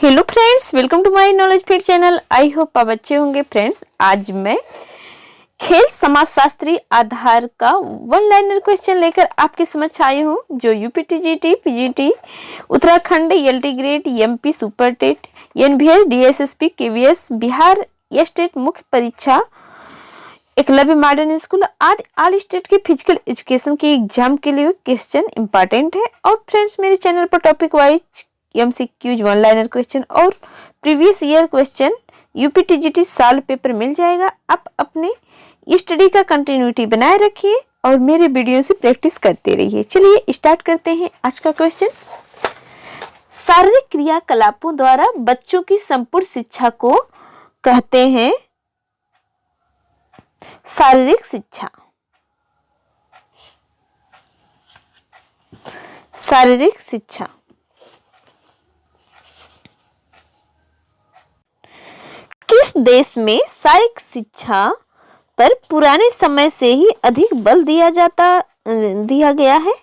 Hello friends, welcome to my knowledge feed channel. I hope आप अच्छे होंगे। Friends, आज मैं खेल समाजशास्त्री आधार का वन लाइनर क्वेश्चन लेकर आपके समक्ष आई हूँ, जो UPTGT, PGT, Uttarakhand LT grade, MP super TET, NVS, DSSP, KVS, Bihar state मुख्य परीक्षा, एकलव्य मॉडर्न स्कूल आदि ऑल स्टेट के फिजिकल एजुकेशन के एग्जाम के लिए क्वेश्चन इंपॉर्टेंट है। और फ्रेंड्स, मेरे चैनल पर topic wise MCQs, one liner question और प्रीवियस ईयर क्वेश्चन यूपीटीजीटी साल पेपर मिल जाएगा। आप अपने स्टडी का कंटिन्यूटी बनाए रखिए और मेरे वीडियो से प्रैक्टिस करते रहिए। चलिए स्टार्ट करते हैं आज का क्वेश्चन। शारीरिक क्रियाकलापों द्वारा बच्चों की संपूर्ण शिक्षा को कहते हैं शारीरिक शिक्षा। शारीरिक शिक्षा किस देश में शारीरिक शिक्षा पर पुराने समय से ही अधिक बल दिया गया है?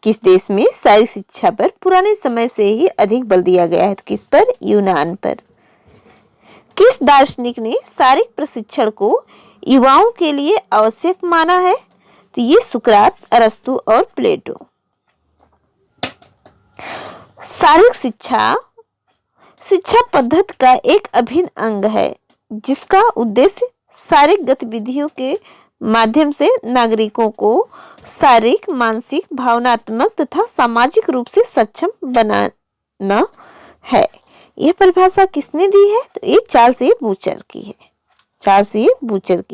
किस देश में शारीरिक शिक्षा पर पुराने समय से ही अधिक बल दिया गया है? तो किस पर? यूनान पर। किस दार्शनिक ने शारीरिक प्रशिक्षण को युवाओं के लिए आवश्यक माना है? तो ये सुकरात, अरस्तु और प्लेटो। शारीरिक शिक्षा पद्धति का एक अभिन्न अंग है, जिसका उद्देश्य शारीरिक गतिविधियों के माध्यम से नागरिकों को शारीरिक, मानसिक, भावनात्मक तथा सामाजिक रूप से सक्षम बनाना है। यह परिभाषा किसने दी है? तो ये चार्ल्स ए बूचर की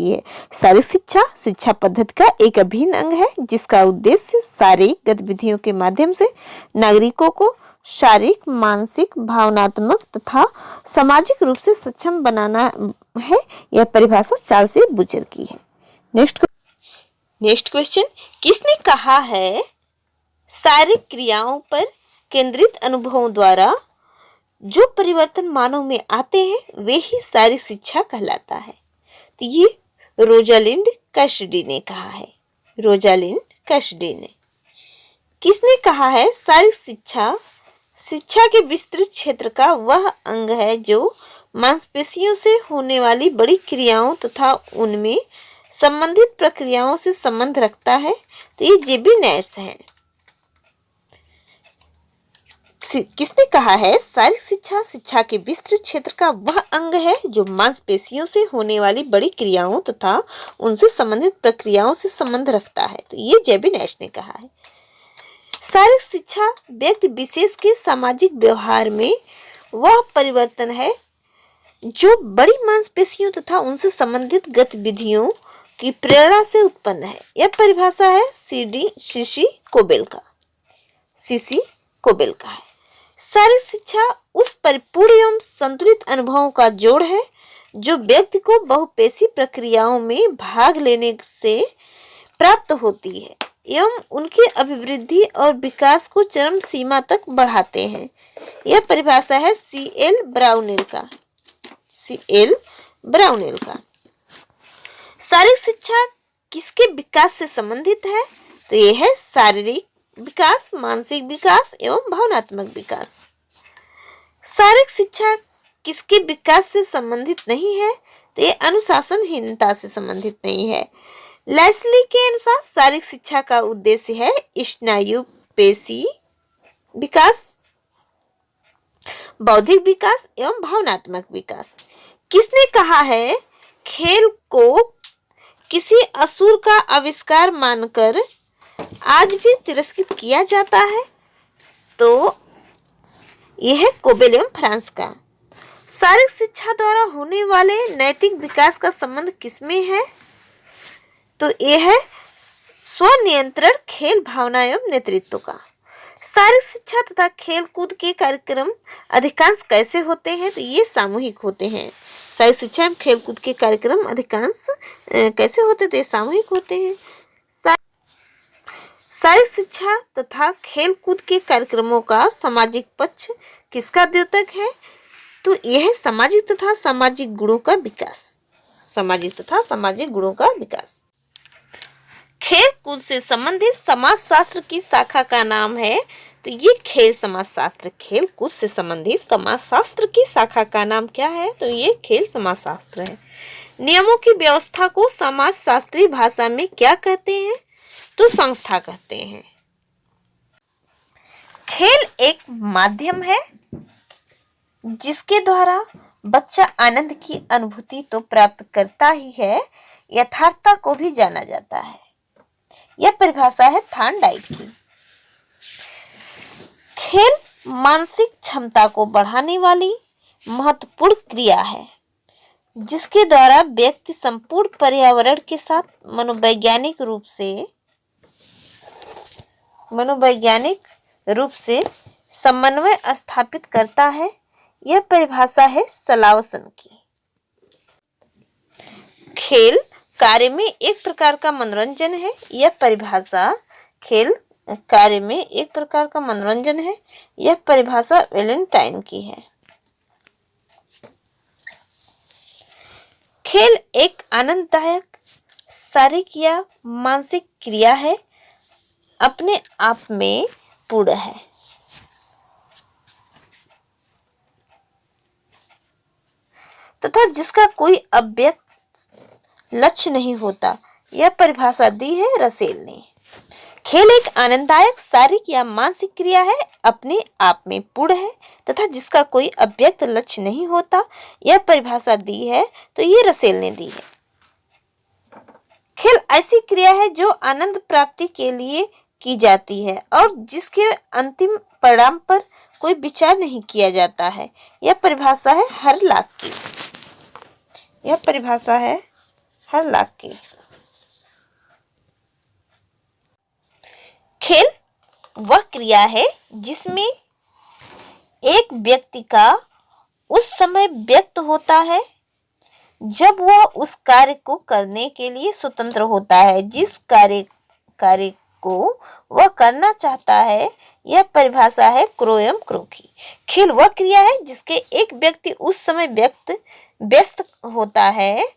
है। शारीरिक शिक्षा पद्धति का एक अभिन्न अंग है, जिसका उद्देश्य शारीरिक गतिविधियों के माध्यम से नागरिकों को शारीरिक, मानसिक, भावनात्मक तथा सामाजिक रूप से सक्षम बनाना है। यह परिभाषा चार्ल्स ए बूचर की है। नेक्स्ट क्वेश्चन, किसने कहा है शारीरिक क्रियाओं पर केंद्रित अनुभवों द्वारा जो परिवर्तन मानव में आते हैं वे ही शारीरिक शिक्षा कहलाता है? तो ये रोजालिंड कैसिडी ने कहा है। रोजालिंड कैसिडी ने। किसने कहा है शारीरिक शिक्षा के विस्तृत क्षेत्र का वह अंग है जो मांसपेशियों से होने वाली बड़ी क्रियाओं तथा उनमें संबंधित प्रक्रियाओं से संबंध रखता है? तो ये जेबी नैश है। किसने कहा है शारीरिक शिक्षा के विस्तृत क्षेत्र का वह अंग है जो मांसपेशियों से होने वाली बड़ी क्रियाओं तथा उनसे संबंधित प्रक्रियाओं से संबंध रखता है? तो ये जेबी नैश ने कहा है। शारीरिक शिक्षा व्यक्ति विशेष के सामाजिक व्यवहार में वह परिवर्तन है जो बड़ी मांसपेशियों तथा उनसे संबंधित गतिविधियों की प्रेरणा से उत्पन्न है। यह परिभाषा है सीसी कोबेल का है। शारीरिक शिक्षा उस परिपूर्ण एवं संतुलित अनुभवों का जोड़ है जो व्यक्ति को बहुपेशी प्रक्रियाओं में भाग लेने से प्राप्त होती है एवं उनकी अभिवृद्धि और विकास को चरम सीमा तक बढ़ाते हैं। यह परिभाषा है सीएल ब्राउनेल का। शारीरिक शिक्षा किसके विकास से संबंधित है? तो यह है शारीरिक विकास, मानसिक विकास एवं भावनात्मक विकास। शारीरिक शिक्षा किसके विकास से संबंधित नहीं है? तो यह अनुशासनहीनता से संबंधित नहीं है। लेस्ली के अनुसार शारीरिक शिक्षा का उद्देश्य है स्नायु पेशी विकास, बौद्धिक विकास एवं भावनात्मक विकास। किसने कहा है खेल को किसी असुर का आविष्कार मानकर आज भी तिरस्कृत किया जाता है? तो यह है कोबेल एवं फ्रांस का। शारीरिक शिक्षा द्वारा होने वाले नैतिक विकास का संबंध किसमें है? तो यह है स्वनियंत्रण, खेल, भावना एवं नेतृत्व का। शारीरिक शिक्षा तथा खेल कूद के कार्यक्रम अधिकांश कैसे होते हैं? तो ये सामूहिक होते हैं। शारीरिक शिक्षा एवं खेल कूद के कार्यक्रम अधिकांश कैसे होते हैं? तो ये सामूहिक होते हैं। शारीरिक शिक्षा तथा खेल कूद के कार्यक्रमों का सामाजिक पक्ष किसका द्योतक है? तो यह है सामाजिक तथा सामाजिक गुणों का विकास। खेल कूद से संबंधित समाजशास्त्र की शाखा का नाम है तो ये खेल समाजशास्त्र, खेल कूद से संबंधित समाजशास्त्र की शाखा का नाम क्या है? तो ये खेल समाजशास्त्र है। नियमों की व्यवस्था को समाजशास्त्री भाषा में क्या कहते हैं? तो संस्था कहते हैं। खेल एक माध्यम है जिसके द्वारा बच्चा आनंद की अनुभूति तो प्राप्त करता ही है, यथार्थता को भी जाना जाता है। यह परिभाषा है थॉर्नडाइक की। खेल मानसिक क्षमता को बढ़ाने वाली महत्वपूर्ण क्रिया है जिसके द्वारा व्यक्ति संपूर्ण पर्यावरण के साथ मनोवैज्ञानिक रूप से समन्वय स्थापित करता है। यह परिभाषा है सलावसन की। खेल कार्य में एक प्रकार का मनोरंजन है। यह परिभाषा खेल कार्य में एक प्रकार का मनोरंजन है। यह परिभाषा वैलेंटाइन की है। खेल एक आनंददायक शारीरिक या मानसिक क्रिया है, अपने आप में पूर्ण है। तथा जिसका कोई अव्यक्त लक्ष्य नहीं होता। यह परिभाषा दी है रसेल ने। खेल एक आनंददायक शारीरिक या मानसिक क्रिया है, अपने आप में पूर्ण है तथा जिसका कोई अव्यक्त लक्ष्य नहीं होता। यह परिभाषा दी है तो ये रसेल ने दी है। खेल ऐसी क्रिया है जो आनंद प्राप्ति के लिए की जाती है और जिसके अंतिम परिणाम पर कोई विचार नहीं किया जाता है। यह परिभाषा है हरलाक की। यह परिभाषा है हरलाक की। खेल वह क्रिया है जिसमें एक व्यक्ति का उस समय व्यक्त होता है जब वह उस कार्य को करने के लिए स्वतंत्र होता है जिस कार्य को वह करना चाहता है। यह परिभाषा है क्रोयम क्रो की। खेल वह क्रिया है जिसके एक व्यक्ति उस समय व्यस्त होता है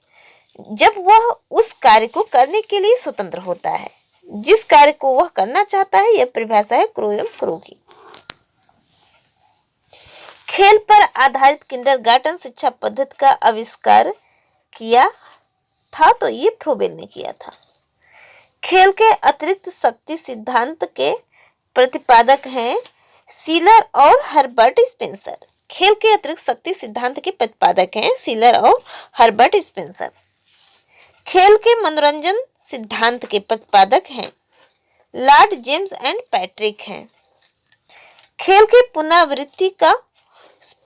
जब वह उस कार्य को करने के लिए स्वतंत्र होता है जिस कार्य को वह करना चाहता है। यह परिभाषा है क्रोयम क्रो की। खेल पर आधारित किंडरगार्टन शिक्षा पद्धति का आविष्कार किया था तो ये फ्रोबेल ने किया था। खेल के अतिरिक्त शक्ति सिद्धांत के प्रतिपादक हैं सीलर और हर्बर्ट स्पेंसर। खेल के अतिरिक्त शक्ति सिद्धांत के प्रतिपादक हैं सीलर और हर्बर्ट स्पेंसर। खेल के मनोरंजन सिद्धांत के प्रतिपादक हैं लॉर्ड जेम्स एंड पैट्रिक हैं। खेल के पुनरावृत्ति का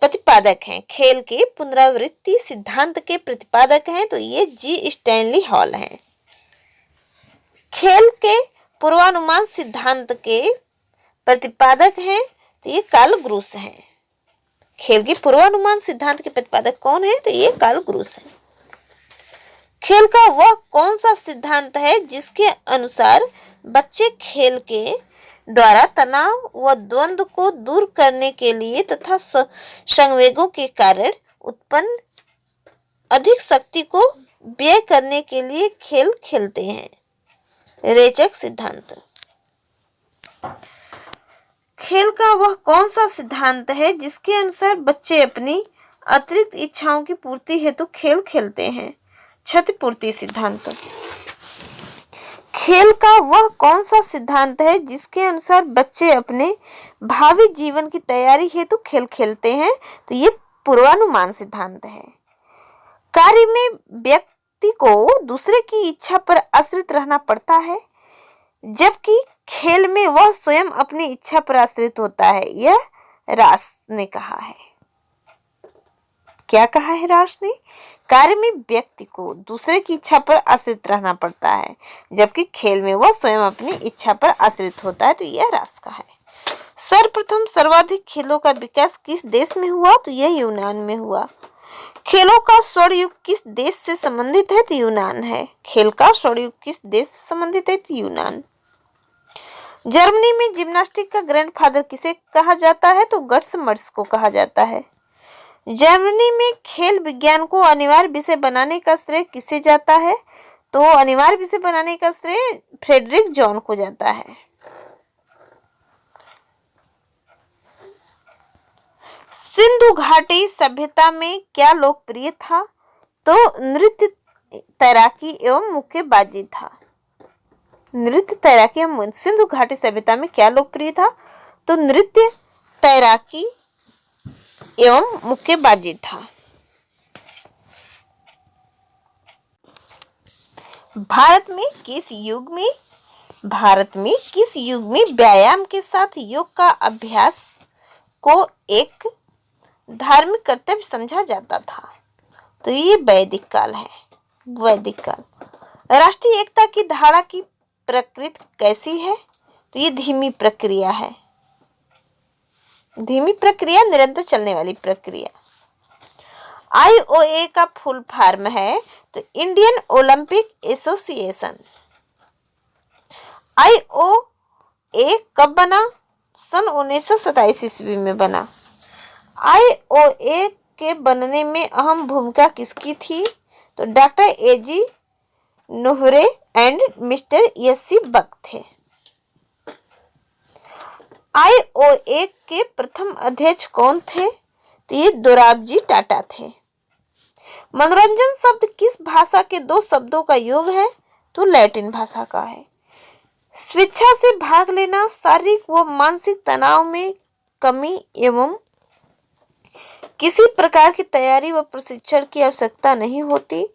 प्रतिपादक हैं, खेल के पुनरावृत्ति सिद्धांत के प्रतिपादक हैं तो ये जी स्टैनली हॉल हैं। खेल के पूर्वानुमान सिद्धांत के प्रतिपादक हैं तो ये कार्ल ग्रूस हैं। खेल के पूर्वानुमान सिद्धांत के प्रतिपादक कौन है? तो ये कार्ल ग्रूस है। खेल का वह कौन सा सिद्धांत है जिसके अनुसार बच्चे खेल के द्वारा तनाव व द्वंद्व को दूर करने के लिए तथा संवेगों के कारण उत्पन्न अधिक शक्ति को व्यय करने के लिए खेल खेलते हैं? रेचक सिद्धांत। खेल का वह कौन सा सिद्धांत है जिसके अनुसार बच्चे अपनी अतिरिक्त इच्छाओं की पूर्ति हेतु खेल खेलते हैं? क्षतिपूर्ति सिद्धांत। खेल का वह कौन सा सिद्धांत है जिसके अनुसार बच्चे अपने भावी जीवन की तैयारी हेतु खेल खेलते हैं? तो ये पूर्वानुमान सिद्धांत है। कार्य में व्यक्ति को दूसरे की इच्छा पर आश्रित रहना पड़ता है जबकि खेल में वह स्वयं अपनी इच्छा पर आश्रित होता है। यह रास ने कहा है। क्या कहा है रास ने? कार्य में व्यक्ति को दूसरे की इच्छा पर आश्रित रहना पड़ता है जबकि खेल में वह स्वयं अपनी इच्छा पर आश्रित होता है। तो यह रास का है। सर्वप्रथम सर्वाधिक खेलों का विकास किस देश में हुआ? तो यह यूनान में हुआ। खेलों का स्वर्ण युग किस देश से संबंधित है? तो यूनान है। खेल का स्वर्ण युग किस देश से संबंधित है? तो यूनान। जर्मनी में जिम्नास्टिक का ग्रैंडफादर किसे कहा जाता है? तो गट्स मर्स को कहा जाता है। जर्मनी में खेल विज्ञान को अनिवार्य विषय बनाने का श्रेय किसे जाता है? तो अनिवार्य विषय बनाने का श्रेय फ्रेडरिक जॉन को जाता है। सिंधु घाटी सभ्यता में क्या लोकप्रिय था? तो नृत्य, तैराकी एवं मुक्केबाजी था। नृत्य, तैराकी एवं सिंधु घाटी सभ्यता में क्या लोकप्रिय था? तो नृत्य, तैराकी एवं मुक्केबाजी था। भारत में किस युग में व्यायाम के साथ योग का अभ्यास को एक धार्मिक कर्तव्य समझा जाता था? तो ये वैदिक काल है, वैदिक काल। राष्ट्रीय एकता की धारा की प्रकृति कैसी है? तो ये धीमी प्रक्रिया है, धीमी प्रक्रिया, निरंतर चलने वाली प्रक्रिया। IOA का फुल फॉर्म है तो इंडियन ओलंपिक एसोसिएशन। IOA कब बना? सन 1927 ईस्वी में बना। IOA के बनने में अहम भूमिका किसकी थी? तो doctor AG Nohare and mister SC बक थे। IOA के प्रथम अध्यक्ष कौन थे? तो ये दोराबजी टाटा थे। मनोरंजन शब्द किस भाषा के दो शब्दों का योग है? तो लैटिन भाषा का है। स्वेच्छा से भाग लेना, शारीरिक व मानसिक तनाव में कमी एवं किसी प्रकार की तैयारी व प्रशिक्षण की आवश्यकता नहीं होती।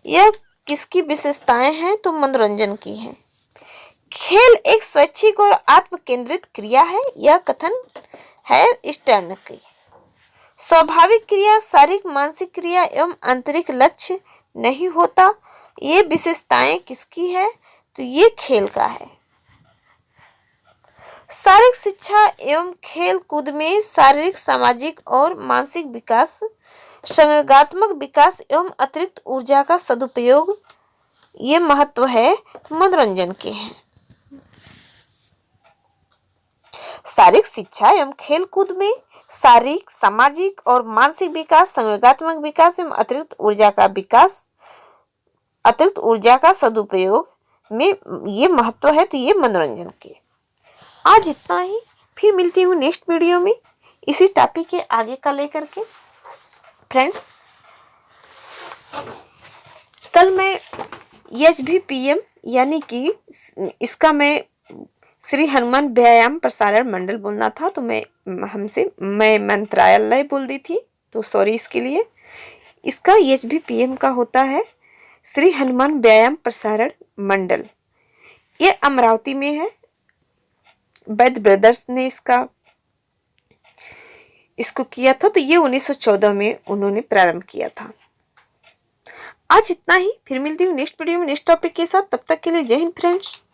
यह किसकी विशेषताएं हैं? तो मनोरंजन की है। खेल एक स्वैच्छिक और आत्म केंद्रित क्रिया है, यह कथन है स्टर्न की। स्वाभाविक क्रिया, शारीरिक मानसिक क्रिया एवं आंतरिक लक्ष्य नहीं होता। ये विशेषताएं किसकी है? तो ये खेल का है। शारीरिक शिक्षा एवं खेल कूद में शारीरिक, सामाजिक और मानसिक विकास, संज्ञानात्मक विकास एवं अतिरिक्त ऊर्जा का सदुपयोग, ये महत्व है मनोरंजन के हैं। शारीरिक शिक्षा एवं खेल कूद में शारीरिक, सामाजिक और मानसिक विकास, संज्ञानात्मक विकास एवं अतिरिक्त ऊर्जा का विकास, अतिरिक्त ऊर्जा का सदुपयोग में ये महत्व है। तो ये मनोरंजन के। आज इतना ही, फिर मिलती हूँ नेक्स्ट वीडियो में इसी टॉपिक के आगे का लेकर के। फ्रेंड्स, कल मैं HBPM यानी कि इसका मैं श्री हनुमान व्यायाम प्रसारण मंडल बोलना था, तो मैं मंत्रालय बोल दी थी, तो सॉरी इसके लिए। इसका HBPM का होता है श्री हनुमान व्यायाम प्रसारण मंडल। ये अमरावती में है। वैद ब्रदर्स ने इसको किया था, तो ये 1914 में उन्होंने प्रारंभ किया था। आज इतना ही, फिर मिलती हूँ नेक्स्ट वीडियो में नेक्स्ट टॉपिक के साथ। तब तक के लिए जय हिंद फ्रेंड्स।